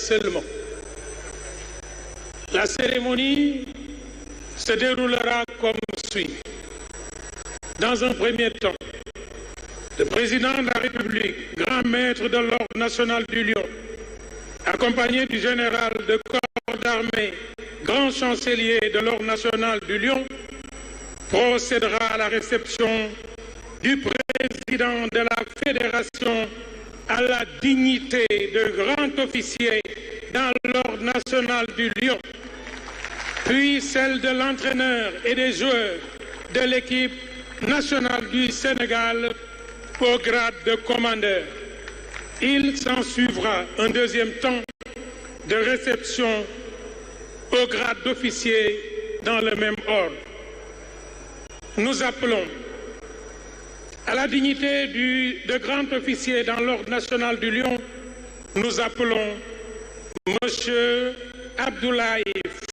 seulement. La cérémonie se déroulera comme suit. Dans un premier temps, le président de la République, grand maître de l'Ordre national du Lion, accompagné du général de corps d'armée, grand chancelier de l'Ordre national du Lion, procédera à la réception du président de la Fédération à la dignité de grand officier dans l'Ordre national du Lion, puis celle de l'entraîneur et des joueurs de l'équipe nationale du Sénégal au grade de commandeur. Il s'en suivra un deuxième temps de réception au grade d'officier dans le même ordre. Nous appelons à la dignité de grand officier dans l'Ordre national du Lion, nous appelons Monsieur Abdoulaye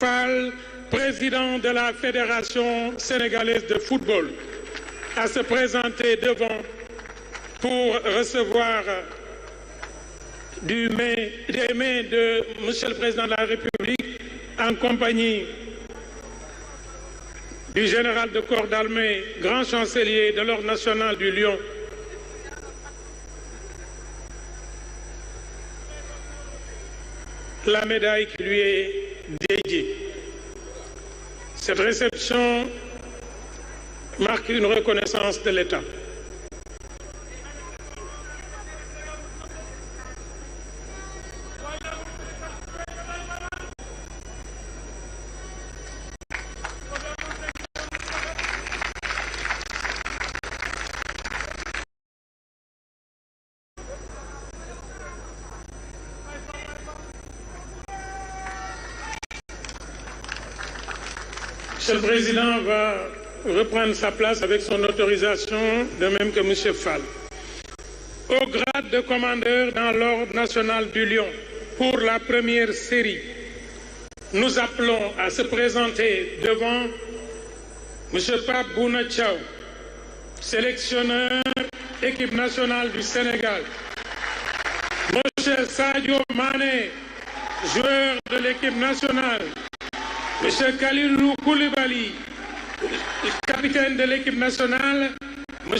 Fall, président de la Fédération sénégalaise de football, à se présenter devant pour recevoir des mains de Monsieur le Président de la République en compagnie du général de corps d'armée, grand chancelier de l'Ordre national du Lion, la médaille qui lui est dédiée. Cette réception marque une reconnaissance de l'État. Monsieur le Président va reprendre sa place avec son autorisation, de même que M. Fall. Au grade de commandeur dans l'Ordre national du Lion, pour la première série, nous appelons à se présenter devant M. Pape Bouna Thiaw, sélectionneur équipe nationale du Sénégal, M. Sadio Mané, joueur de l'équipe nationale, M. Kalilou Koulibaly, capitaine de l'équipe nationale, M.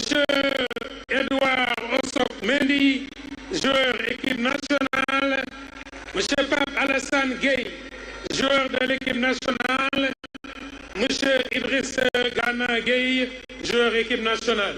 Edouard Ossok Mendy, joueur équipe nationale, M. Pape Alassane Gueye, joueur de l'équipe nationale, M. Idriss Gana Gueye, joueur équipe nationale.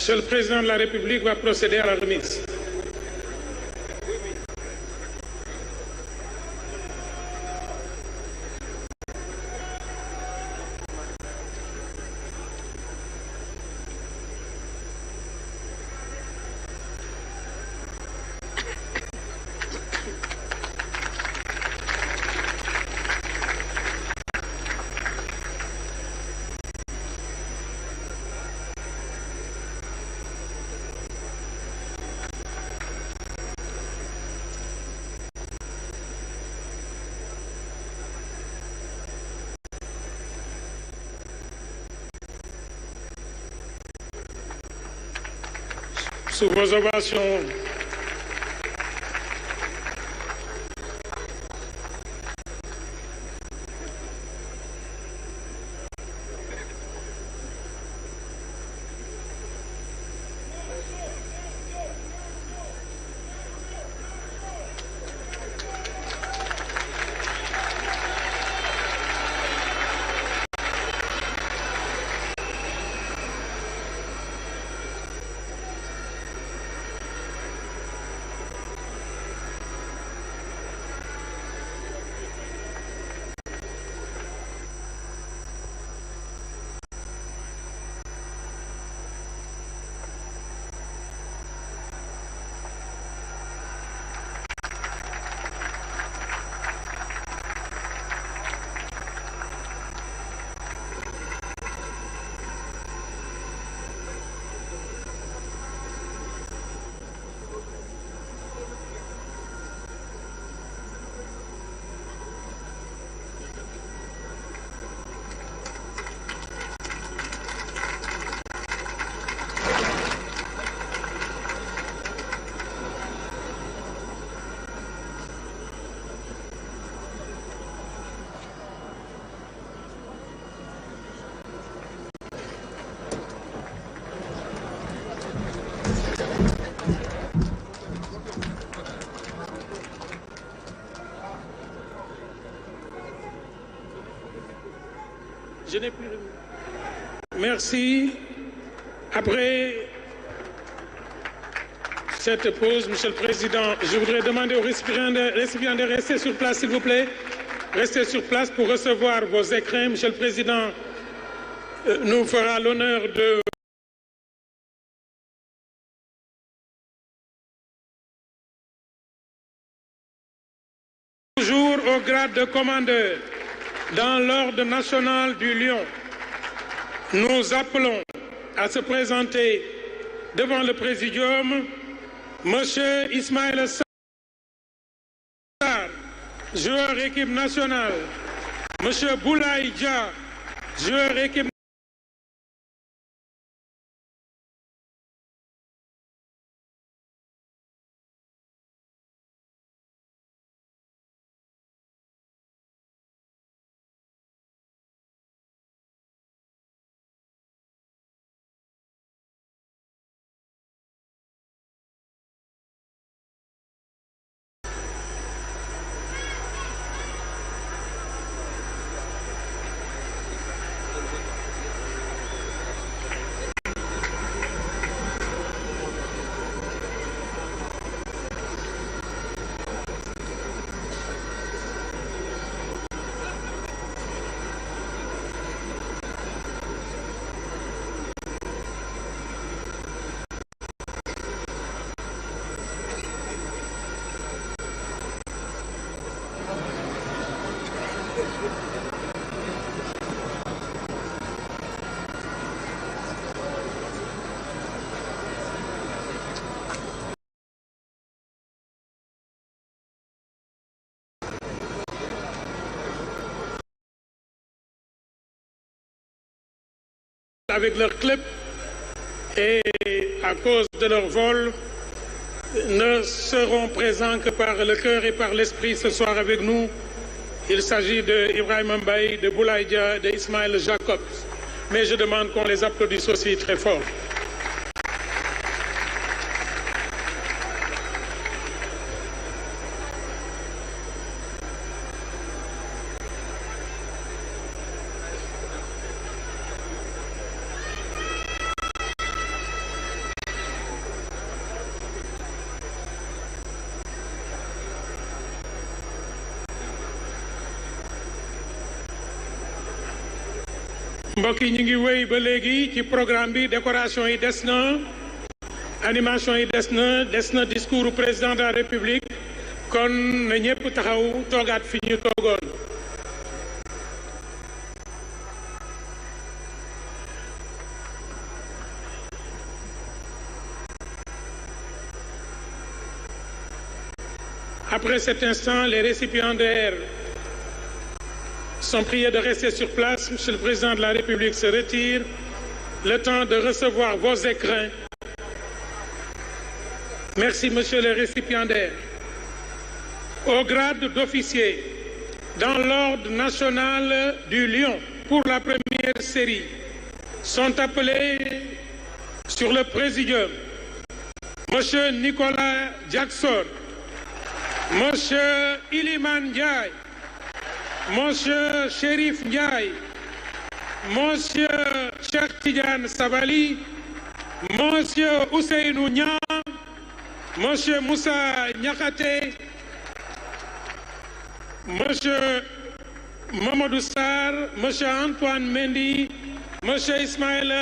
Monsieur le Président de la République va procéder à la remise. Sous vos ovations, n'ai plus de... Merci. Après cette pause, Monsieur le Président, je voudrais demander aux récipiendaires de rester sur place, s'il vous plaît. Restez sur place pour recevoir vos écrins. Monsieur le Président nous fera l'honneur de... Toujours au grade de commandeur dans l'ordre national du Lion, nous appelons à se présenter devant le Présidium Monsieur Ismaïla Sarr, joueur équipe nationale, Monsieur Boulaye Dia, joueur équipe avec leur club et à cause de leur vol ne seront présents que par le cœur et par l'esprit ce soir avec nous. Il s'agit de Ibrahima Mbaye, de Boulaye Dia, de Ismaël Jacobs. Mais je demande qu'on les applaudisse aussi très fort. mbokk yi ñu ngi wéy ba léegi ci programme bi décoration yi des na animation yi des na discours du président de la République kon na ñëpp taxaw toogaat fi ñu toogoon. Après cet instant, les récipiendaires sont priés de rester sur place. Monsieur le Président de la République se retire. Le temps de recevoir vos écrins. Merci, Monsieur le récipiendaire. Au grade d'officier, dans l'ordre national du Lion, pour la première série, sont appelés sur le Présidium Monsieur Nicolas Jackson, Monsieur Iliman Ndiaye, Monsieur Chérif Ndiaye, Monsieur Cheikh Tidiane Sabali, Monsieur Ousseynou Niang, Monsieur Moussa Niakhaté, Monsieur Mamadou Sarr, Monsieur Antoine Mendy, Monsieur Ismaël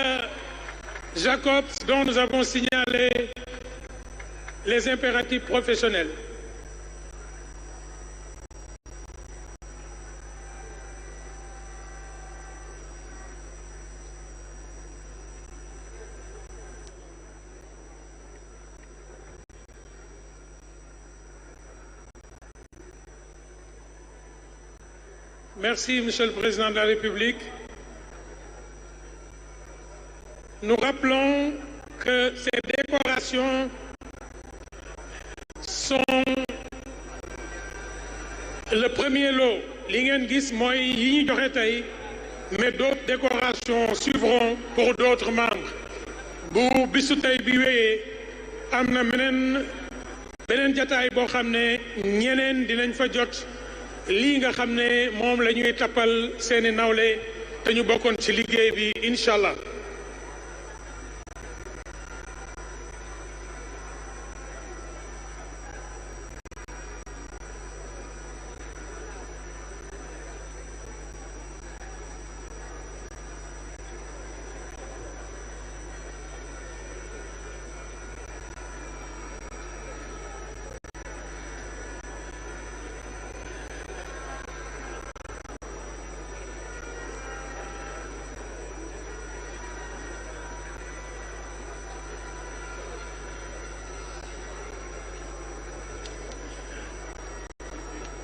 Jacobs, dont nous avons signalé les impératifs professionnels. Merci, Monsieur le Président de la République. Nous rappelons que ces décorations sont le premier lot. Li ngeen gis mooy yi ñu joxe tey, mais d'autres décorations suivront pour d'autres membres. Bu bisu tey bi wéyee am na beneen jataay boo xam ne ñeneen dinañ fa jot lii nga xam ne moom la ñuy tappal seeni nawle te ñu bokkoon ci liggéey bi incha allah.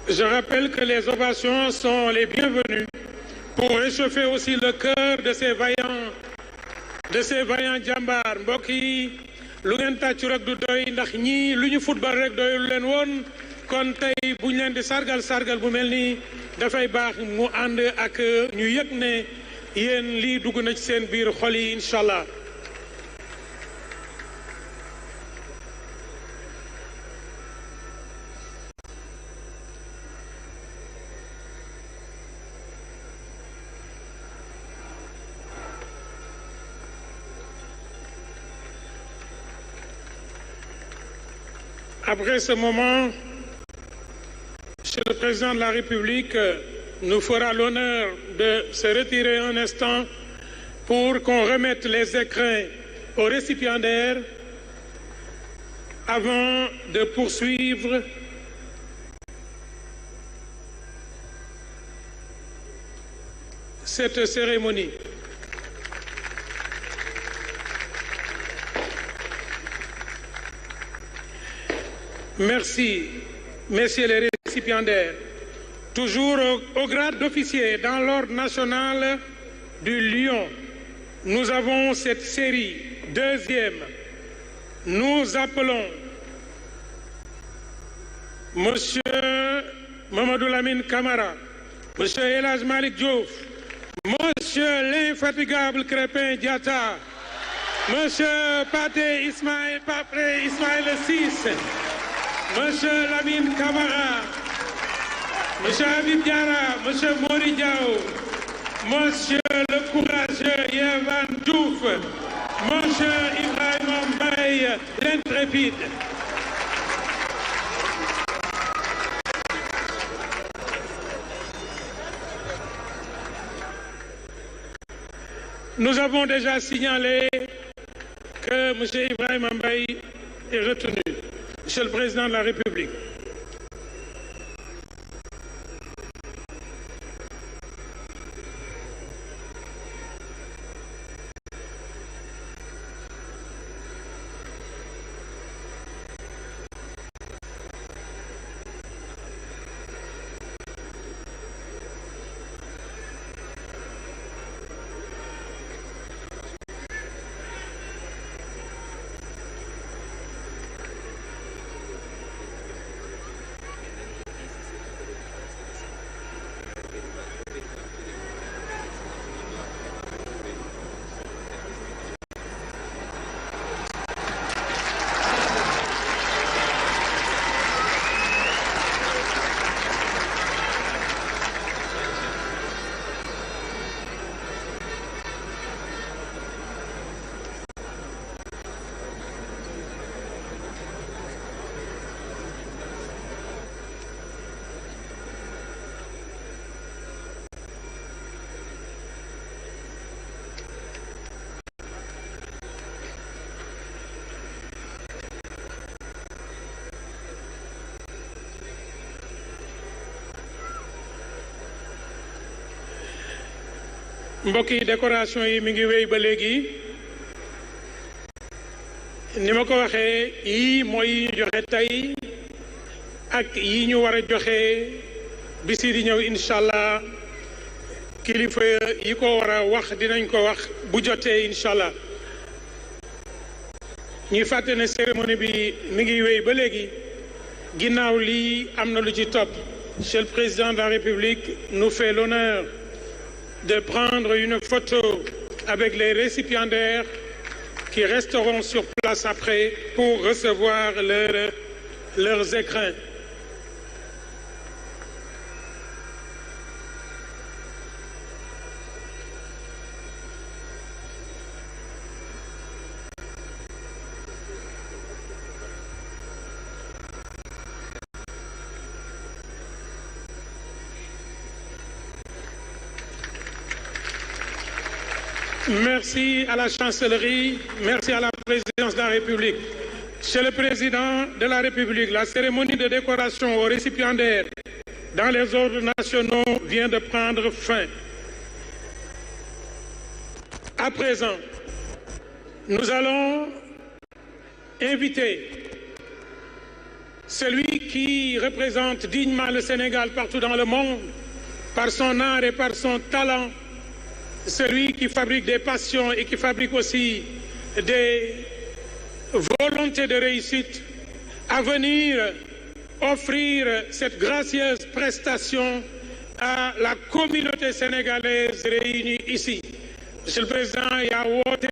Je rappelle que les ovations sont les bienvenues pour réchauffer aussi le cœur de ces vaillants jàmbaar mbokk yi lu ngeen tàccu rek du doy ndax ñii lu ñu football rek doyul leen woon kon tey bu ñu leen di sargal bu mel nii dafay baax mu ànd ak ñu yëg ne yéen lii dugg na ci seen biir xol yi incha allah. Après ce moment, Monsieur le Président de la République nous fera l'honneur de se retirer un instant pour qu'on remette les écrins aux récipiendaires avant de poursuivre cette cérémonie. Merci, messieurs les récipiendaires. Toujours au grade d'officier dans l'ordre national du Lion, nous avons cette série deuxième. Nous appelons Monsieur Mamadou Lamine Camara, Monsieur El Hadj Malick Diouf, Monsieur l'infatigable Krépin Diatta, Monsieur Pathé Ismaïla Ciss, Monsieur Lamine Camara, Monsieur Habib Diarra, Monsieur Mori Diaw, Monsieur le courageux Yehvan Diouf, Monsieur Ibrahima Mbaye, l'intrépide. Nous avons déjà signalé que Monsieur Ibrahima Mbaye est retenu. Monsieur le Président de la République. mbokk yi décoration yi mi ngi wéy ba léegi ni ma ko waxee yii mooy yi ñu joxe tey ak yi ñu war a joxe bisi di ñëw incha allah kilifa yi ko war a wax dinañ ko wax bu jotee incha allah ñuy fàtte ne cérémonie bi mi ngi wéy ba léegi ginnaaw lii am na lu ci topp. Monsieur le Président de la République nous fait l'honneur de prendre une photo avec les récipiendaires qui resteront sur place après pour recevoir leurs écrins. Merci à la chancellerie, merci à la présidence de la République. Monsieur le Président de la République, la cérémonie de décoration aux récipiendaires dans les ordres nationaux vient de prendre fin. À présent, nous allons inviter celui qui représente dignement le Sénégal partout dans le monde, par son art et par son talent, celui qui fabrique des passions et qui fabrique aussi des volontés de réussite, à venir offrir cette gracieuse prestation à la communauté sénégalaise réunie ici. Monsieur le Président, il y a woote